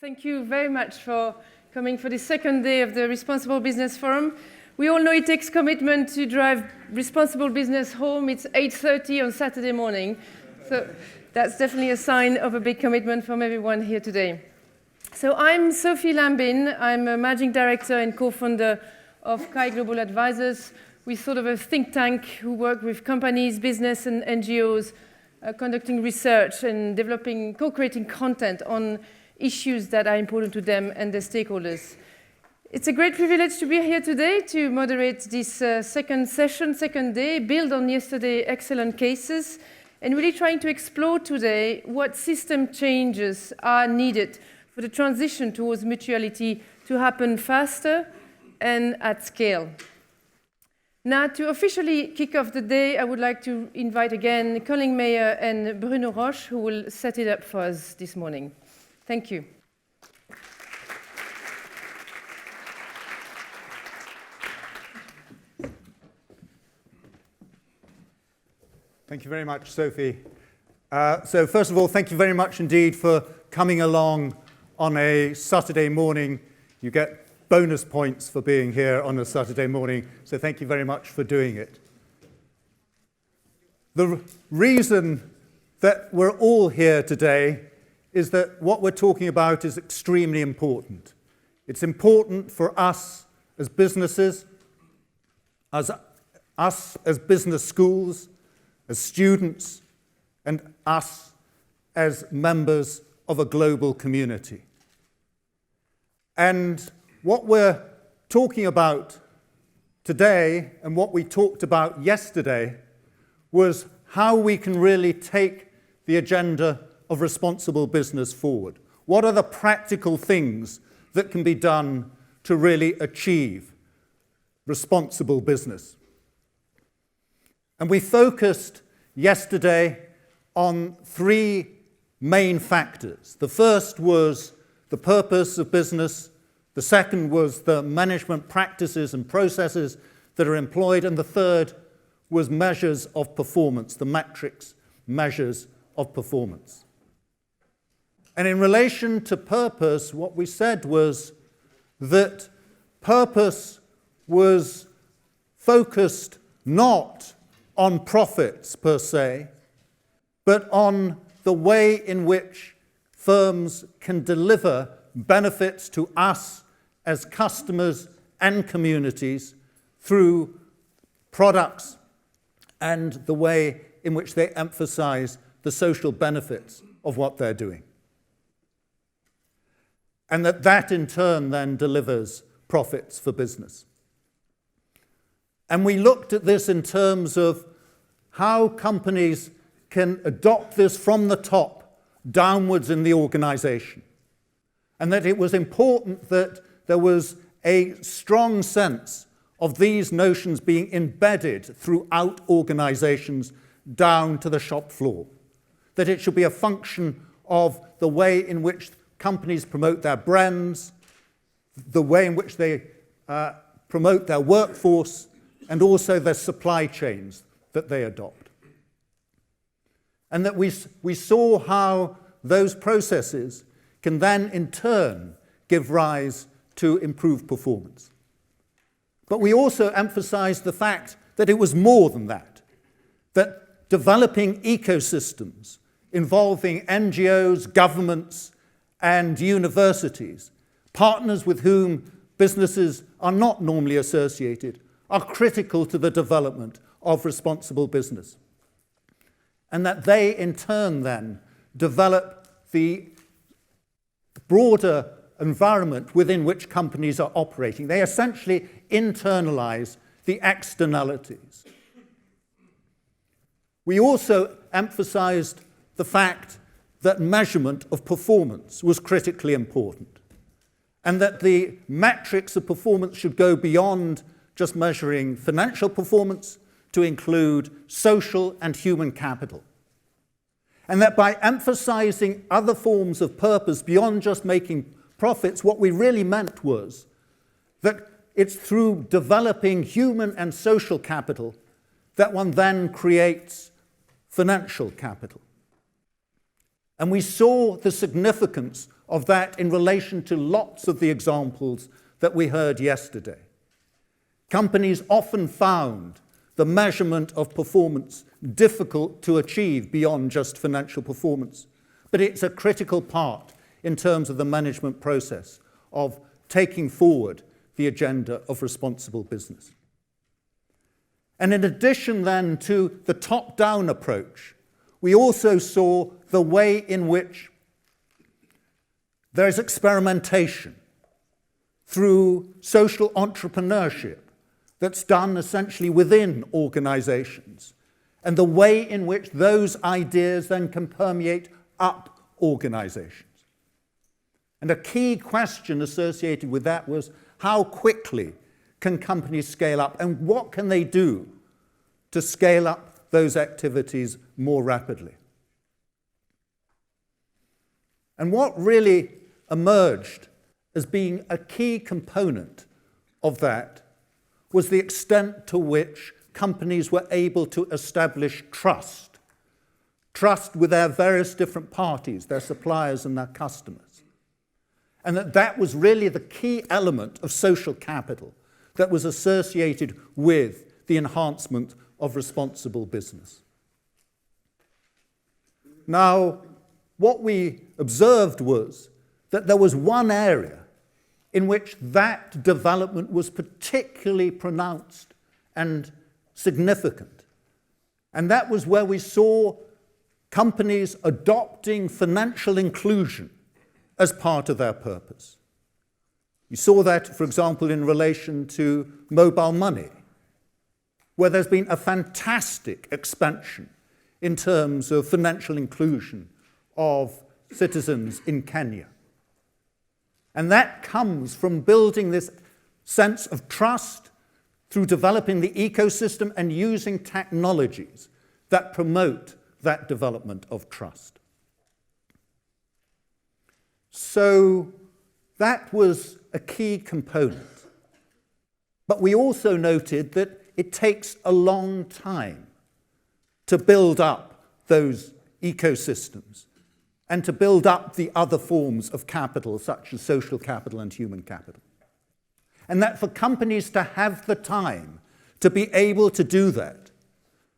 Thank you very much for coming for the second day of the Responsible Business Forum. We all know it takes commitment to drive responsible business home. It's 8:30 on Saturday morning. So that's definitely a sign of a big commitment from everyone here today. So I'm Sophie Lambin. I'm a managing director and co-founder of Kai Global Advisors. We're sort of a think tank who work with companies, business and NGOs, conducting research and developing, co-creating content on issues that are important to them and their stakeholders. It's a great privilege to be here today to moderate this second day, build on yesterday's excellent cases, and really trying to explore today what system changes are needed for the transition towards mutuality to happen faster and at scale. Now, to officially kick off the day, I would like to invite again Colin and Bruno Roche, who will set it up for us this morning. Thank you. Thank you very much, Sophie. So first of all, thank you very much indeed for coming along on a Saturday morning. You get bonus points for being here on a Saturday morning, so thank you very much for doing it. The reason that we're all here today is that what we're talking about is extremely important. It's important for us as businesses, as business schools, as students, and us as members of a global community. And what we're talking about today and what we talked about yesterday was how we can really take the agenda of responsible business forward. What are the practical things that can be done to really achieve responsible business? And we focused yesterday on three main factors. The first was the purpose of business. The second was the management practices and processes that are employed. And the third was measures of performance, the metrics measures of performance. And in relation to purpose, what we said was that purpose was focused not on profits per se, but on the way in which firms can deliver benefits to us as customers and communities through products and the way in which they emphasize the social benefits of what they're doing. And that in turn then delivers profits for business. And we looked at this in terms of how companies can adopt this from the top downwards in the organization. And that it was important that there was a strong sense of these notions being embedded throughout organizations down to the shop floor. That it should be a function of the way in which companies promote their brands, the way in which they promote their workforce, and also their supply chains that they adopt. And that we saw how those processes can then in turn give rise to improved performance. But we also emphasized the fact that it was more than that developing ecosystems involving NGOs, governments, and universities, partners with whom businesses are not normally associated, are critical to the development of responsible business. And that they, in turn, then, develop the broader environment within which companies are operating. They essentially internalize the externalities. We also emphasized the fact that measurement of performance was critically important, and that the metrics of performance should go beyond just measuring financial performance to include social and human capital. And that by emphasizing other forms of purpose beyond just making profits, what we really meant was that it's through developing human and social capital that one then creates financial capital. And we saw the significance of that in relation to lots of the examples that we heard yesterday. Companies often found the measurement of performance difficult to achieve beyond just financial performance, but it's a critical part in terms of the management process of taking forward the agenda of responsible business. And in addition then to the top-down approach, we also saw the way in which there is experimentation through social entrepreneurship that's done essentially within organizations, and the way in which those ideas then can permeate up organizations. And a key question associated with that was, how quickly can companies scale up, and what can they do to scale up those activities more rapidly? And what really emerged as being a key component of that was the extent to which companies were able to establish trust with their various different parties, their suppliers and their customers. And that was really the key element of social capital that was associated with the enhancement of responsible business. Now, what we observed was that there was one area in which that development was particularly pronounced and significant. And that was where we saw companies adopting financial inclusion as part of their purpose. You saw that, for example, in relation to mobile money, where there's been a fantastic expansion in terms of financial inclusion of citizens in Kenya. And that comes from building this sense of trust through developing the ecosystem and using technologies that promote that development of trust. So that was a key component. But we also noted that it takes a long time to build up those ecosystems and to build up the other forms of capital, such as social capital and human capital. And that for companies to have the time to be able to do that,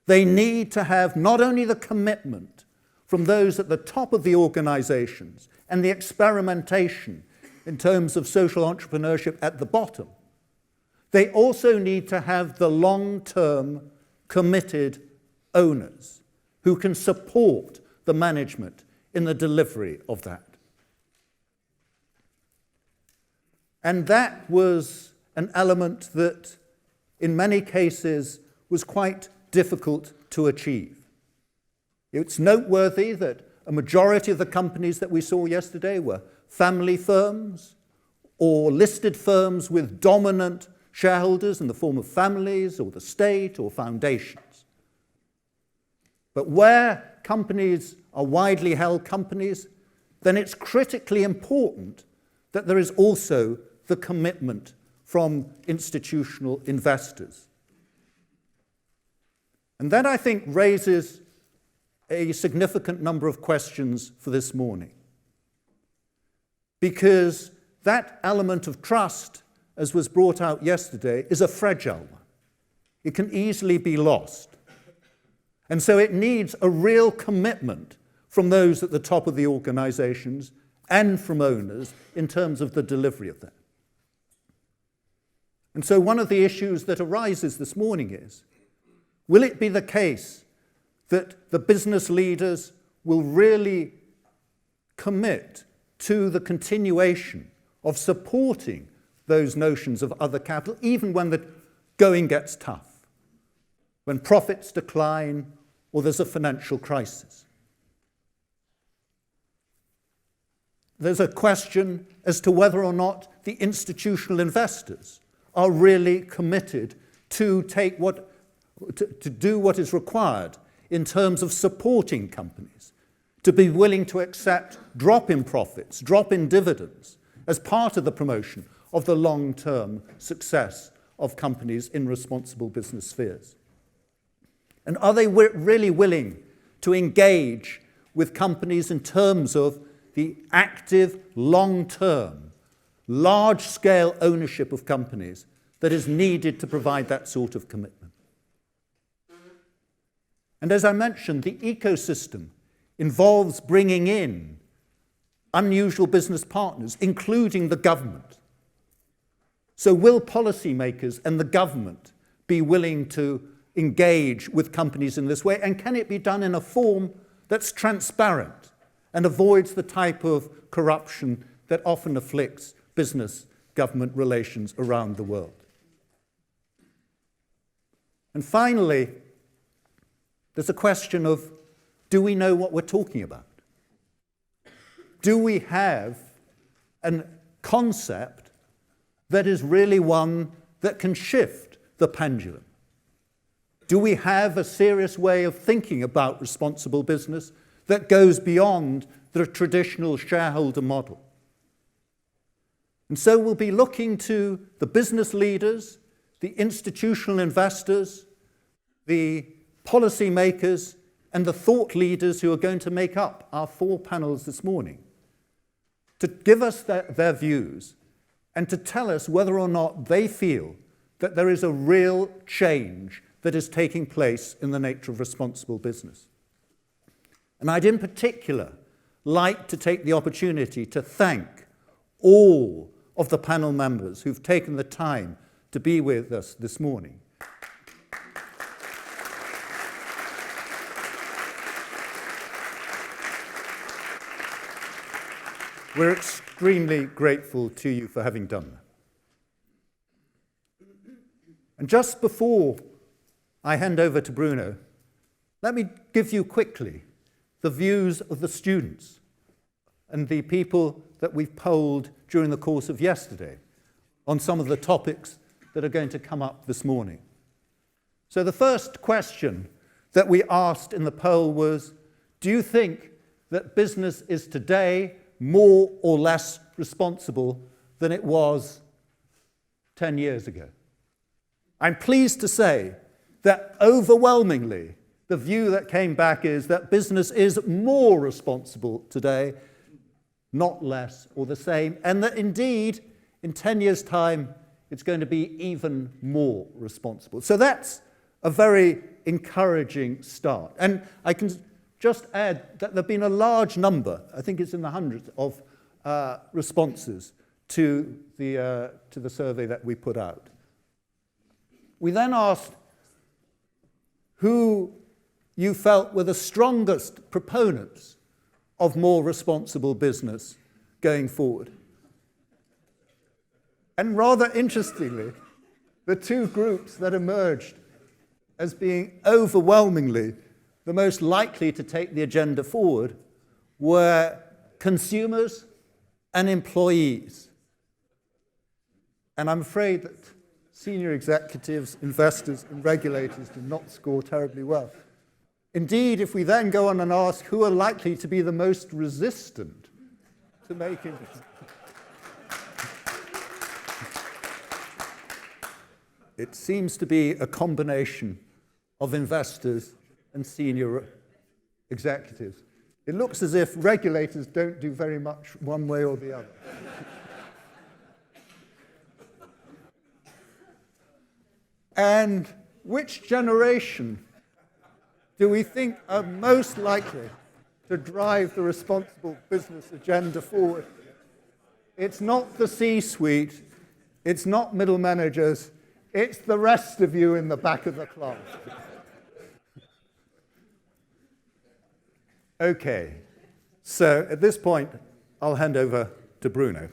they need to have not only the commitment from those at the top of the organizations and the experimentation in terms of social entrepreneurship at the bottom, they also need to have the long-term committed owners who can support the management in the delivery of that. And that was an element that, in many cases, was quite difficult to achieve. It's noteworthy that a majority of the companies that we saw yesterday were family firms or listed firms with dominant shareholders in the form of families or the state or foundations. But where companies are widely held companies, then it's critically important that there is also the commitment from institutional investors. And that, I think, raises a significant number of questions for this morning. Because that element of trust, as was brought out yesterday, is a fragile one. It can easily be lost. And so it needs a real commitment from those at the top of the organizations and from owners in terms of the delivery of that. And so one of the issues that arises this morning is, will it be the case that the business leaders will really commit to the continuation of supporting those notions of other capital, even when the going gets tough, when profits decline or there's a financial crisis? There's a question as to whether or not the institutional investors are really committed to do what is required in terms of supporting companies, to be willing to accept drop in profits, drop in dividends as part of the promotion of the long-term success of companies in responsible business spheres. And are they really willing to engage with companies in terms of the active, long-term, large-scale ownership of companies that is needed to provide that sort of commitment. And as I mentioned, the ecosystem involves bringing in unusual business partners, including the government. So will policymakers and the government be willing to engage with companies in this way? And can it be done in a form that's transparent and avoids the type of corruption that often afflicts business-government relations around the world? And finally, there's a question of, do we know what we're talking about? Do we have a concept that is really one that can shift the pendulum? Do we have a serious way of thinking about responsible business that goes beyond the traditional shareholder model? And so we'll be looking to the business leaders, the institutional investors, the policymakers, and the thought leaders who are going to make up our 4 panels this morning to give us their views and to tell us whether or not they feel that there is a real change that is taking place in the nature of responsible business. And I'd in particular like to take the opportunity to thank all of the panel members who've taken the time to be with us this morning. We're extremely grateful to you for having done that. And just before I hand over to Bruno, let me give you quickly the views of the students and the people that we've polled during the course of yesterday on some of the topics that are going to come up this morning. So the first question that we asked in the poll was, do you think that business is today more or less responsible than it was 10 years ago? I'm pleased to say that overwhelmingly the view that came back is that business is more responsible today, not less or the same, and that indeed in 10 years' time it's going to be even more responsible. So that's a very encouraging start. And I can just add that there have been a large number, I think it's in the hundreds, of responses to the survey that we put out. We then asked who you felt were the strongest proponents of more responsible business going forward. And rather interestingly, the 2 groups that emerged as being overwhelmingly the most likely to take the agenda forward were consumers and employees. And I'm afraid that senior executives, investors, and regulators did not score terribly well. Indeed, if we then go on and ask who are likely to be the most resistant to making it seems to be a combination of investors and senior executives. It looks as if regulators don't do very much one way or the other. And which generation do we think are most likely to drive the responsible business agenda forward? It's not the C-suite, it's not middle managers, it's the rest of you in the back of the class. Okay, so at this point, I'll hand over to Bruno.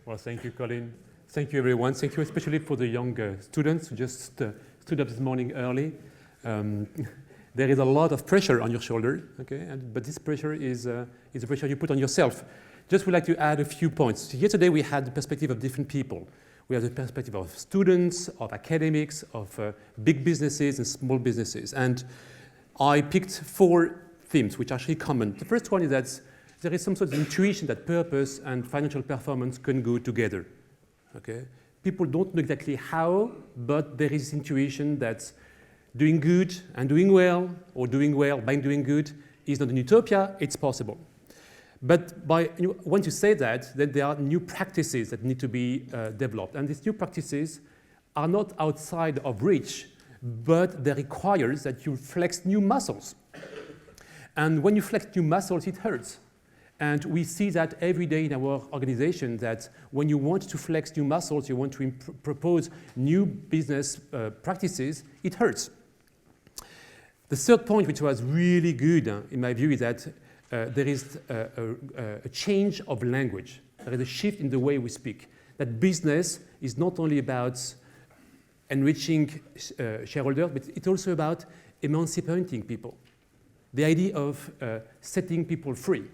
Well, thank you, Colin. Thank you, everyone. Thank you especially for the young students who just stood up this morning early. There is a lot of pressure on your shoulder, okay? But this pressure is a pressure you put on yourself. Just would like to add a few points. Yesterday, we had the perspective of different people. We have the perspective of students, of academics, of big businesses and small businesses. And I picked 4 themes which are actually common. The first one is that there is some sort of intuition that purpose and financial performance can go together. Okay? People don't know exactly how, but there is intuition that doing good and doing well, or doing well by doing good, is not an utopia, it's possible. But once you say that, then there are new practices that need to be developed. And these new practices are not outside of reach, but they require that you flex new muscles. And when you flex new muscles, it hurts. And we see that every day in our organization, that when you want to flex new muscles, you want to propose new business practices, it hurts. The third point, which was really good in my view, is that there is a change of language. There is a shift in the way we speak. That business is not only about enriching shareholders, but it's also about emancipating people. The idea of setting people free,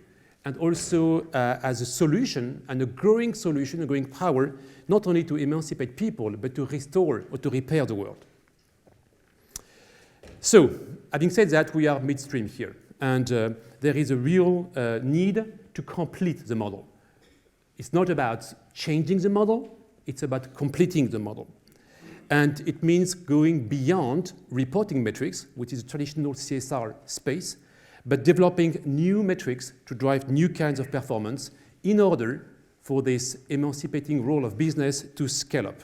and also as a solution, and a growing solution, a growing power, not only to emancipate people, but to restore or to repair the world. So, having said that, we are midstream here, and there is a real need to complete the model. It's not about changing the model, it's about completing the model. And it means going beyond reporting metrics, which is a traditional CSR space, but developing new metrics to drive new kinds of performance in order for this emancipating role of business to scale up.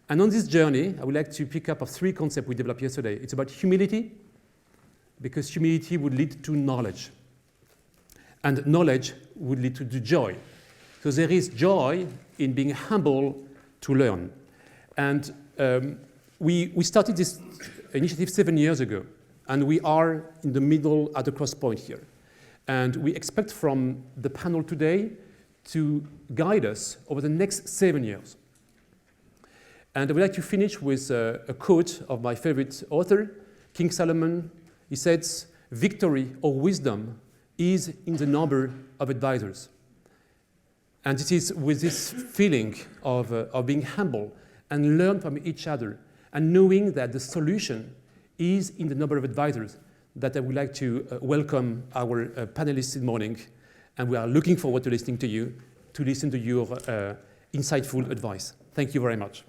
And on this journey, I would like to pick up 3 concepts we developed yesterday. It's about humility, because humility would lead to knowledge. And knowledge would lead to joy. So there is joy in being humble to learn. And we started this initiative 7 years ago, and we are in the middle at the cross point here. And we expect from the panel today to guide us over the next 7 years. And I would like to finish with a quote of my favorite author, King Solomon. He says, "Victory or wisdom is in the number of advisors." And it is with this feeling of being humble and learn from each other, and knowing that the solution is in the number of advisors, that I would like to welcome our panelists this morning. And we are looking forward to listening to you, to listen to your insightful advice. Thank you very much.